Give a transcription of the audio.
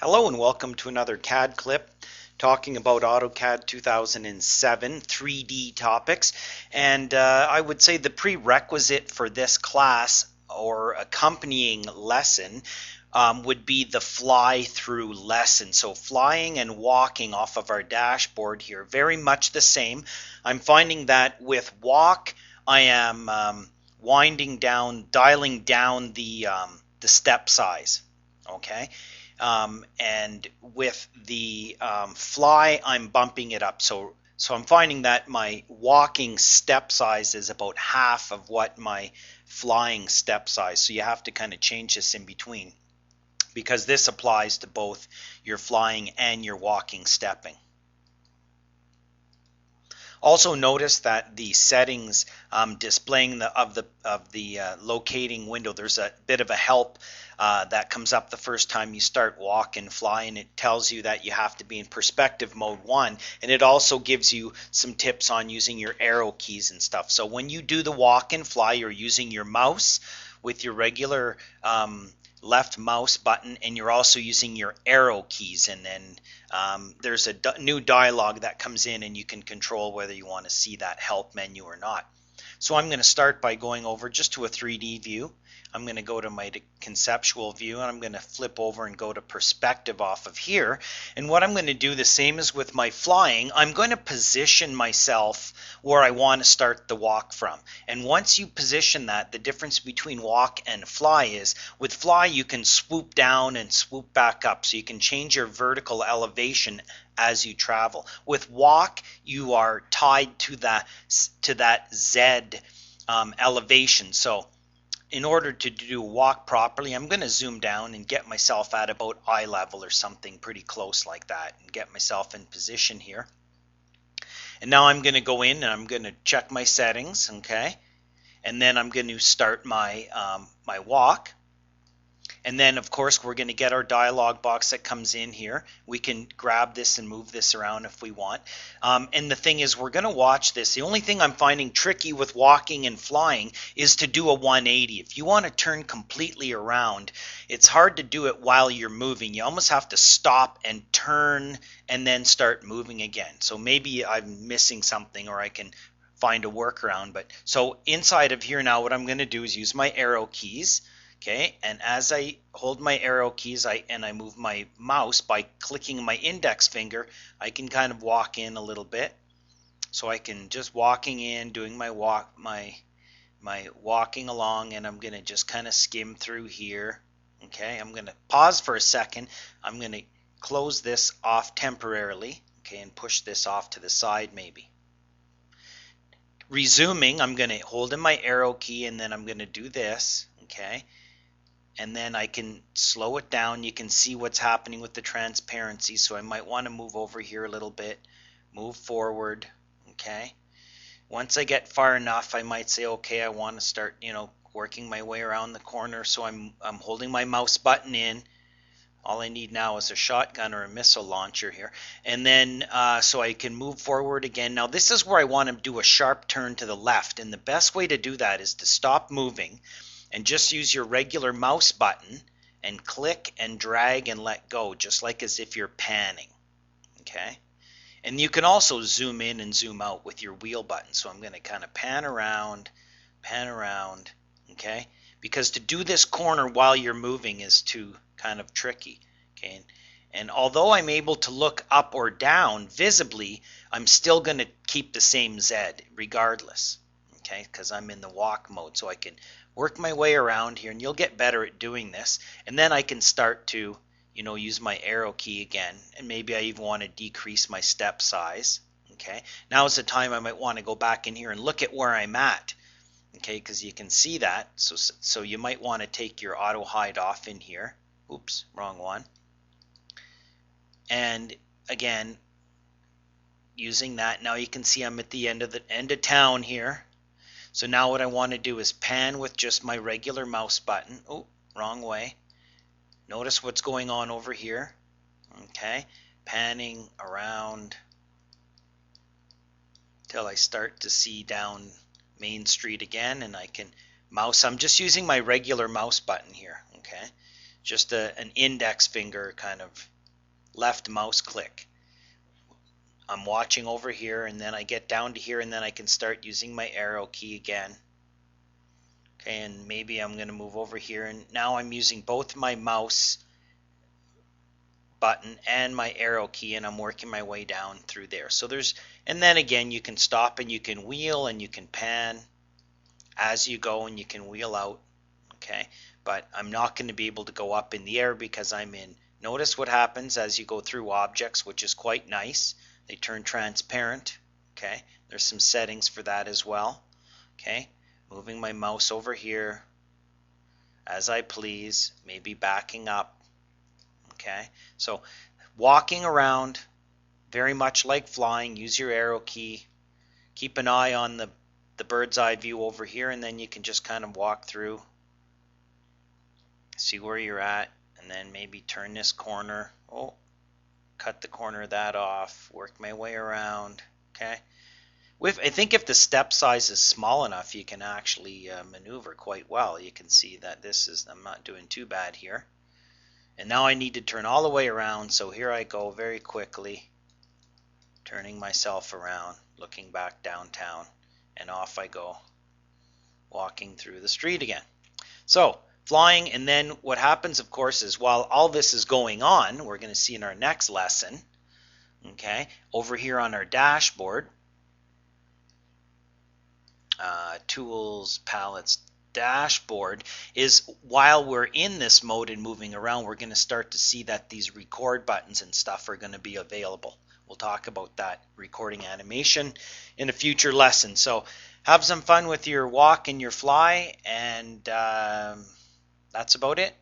Hello and welcome to another CAD clip talking about AutoCAD 2007 3D topics. And I would say the prerequisite for this class or accompanying lesson would be the fly-through lesson. So flying and walking off of our dashboard here, very much the same. I'm finding that with walk, I am dialing down the step size. Okay. And with the fly, I'm bumping it up. So I'm finding that my walking step size is about half of what my flying step size. So you have to kind of change this in between because this applies to both your flying and your walking stepping. Also notice that the settings displaying the locating window, there's a bit of a help that comes up the first time you start walk and fly, and it tells you that you have to be in perspective mode 1, and it also gives you some tips on using your arrow keys and stuff. So when you do the walk and fly, you're using your mouse with your regular left mouse button, and you're also using your arrow keys, and then there's a new dialog that comes in and you can control whether you want to see that help menu or not. So I'm going to start by going over just to a 3D view. I'm going to go to my conceptual view, and I'm going to flip over and go to perspective off of here. And what I'm going to do, the same as with my flying, I'm going to position myself where I want to start the walk from. And once you position that, the difference between walk and fly is, with fly you can swoop down and swoop back up, so you can change your vertical elevation as you travel. With walk, you are tied to that Z elevation. So in order to do walk properly, I'm going to zoom down and get myself at about eye level or something pretty close like that, and get myself in position here. And now I'm going to go in and I'm going to check my settings, okay? And then I'm going to start my my walk. And then, of course, we're going to get our dialog box that comes in here. We can grab this and move this around if we want. And the thing is, we're going to watch this. The only thing I'm finding tricky with walking and flying is to do a 180. If you want to turn completely around, it's hard to do it while you're moving. You almost have to stop and turn and then start moving again. So maybe I'm missing something, or I can find a workaround. But so inside of here now, what I'm going to do is use my arrow keys. Okay, and as I hold my arrow keys and I move my mouse by clicking my index finger, I can kind of walk in a little bit. So I can just walking in, doing my walking along, and I'm going to just kind of skim through here. Okay, I'm going to pause for a second. I'm going to close this off temporarily, okay, and push this off to the side maybe. Resuming, I'm going to hold in my arrow key, and then I'm going to do this, okay. And then I can slow it down. You can see what's happening with the transparency. So I might want to move over here a little bit, move forward, okay. Once I get far enough, I might say, okay, I want to start, working my way around the corner. So I'm holding my mouse button in. All I need now is a shotgun or a missile launcher here. And then so I can move forward again. Now this is where I want to do a sharp turn to the left. And the best way to do that is to stop moving and just use your regular mouse button and click and drag and let go, just like as if you're panning, okay? And you can also zoom in and zoom out with your wheel button. So I'm going to kind of pan around, okay? Because to do this corner while you're moving is too kind of tricky, okay? And although I'm able to look up or down visibly, I'm still going to keep the same Z regardless, okay? Because I'm in the walk mode, so I can work my way around here, and you'll get better at doing this. And then I can start to, use my arrow key again, and maybe I even want to decrease my step size. Okay, now is the time I might want to go back in here and look at where I'm at. Okay, because you can see that. So you might want to take your auto hide off in here. Oops, wrong one. And again, using that, now you can see I'm at the end of town here. So now what I want to do is pan with just my regular mouse button. Oh, wrong way. Notice what's going on over here. Okay, panning around till I start to see down Main Street again, and I can mouse. I'm just using my regular mouse button here. Okay, just an index finger kind of left mouse click. I'm watching over here, and then I get down to here, and then I can start using my arrow key again. Okay, and maybe I'm going to move over here, and now I'm using both my mouse button and my arrow key, and I'm working my way down through there. So and then again, you can stop and you can wheel and you can pan as you go, and you can wheel out. Okay, but I'm not going to be able to go up in the air because I'm in. Notice what happens as you go through objects, which is quite nice. They turn transparent. Okay, there's some settings for that as well. Okay, moving my mouse over here as I please, maybe backing up. Okay, so walking around, very much like flying, use your arrow key. Keep an eye on the bird's eye view over here, and then you can just kind of walk through, see where you're at, and then maybe turn this corner. Oh, cut the corner of that off, work my way around. Okay, I think if the step size is small enough, you can actually maneuver quite well. You can see that I'm not doing too bad here. And now I need to turn all the way around, so here I go very quickly, turning myself around, looking back downtown, and off I go, walking through the street again. So flying, and then what happens, of course, is while all this is going on, we're going to see in our next lesson, okay, over here on our dashboard, tools, palettes, dashboard, is while we're in this mode and moving around, we're going to start to see that these record buttons and stuff are going to be available. We'll talk about that recording animation in a future lesson. So have some fun with your walk and your fly, and that's about it.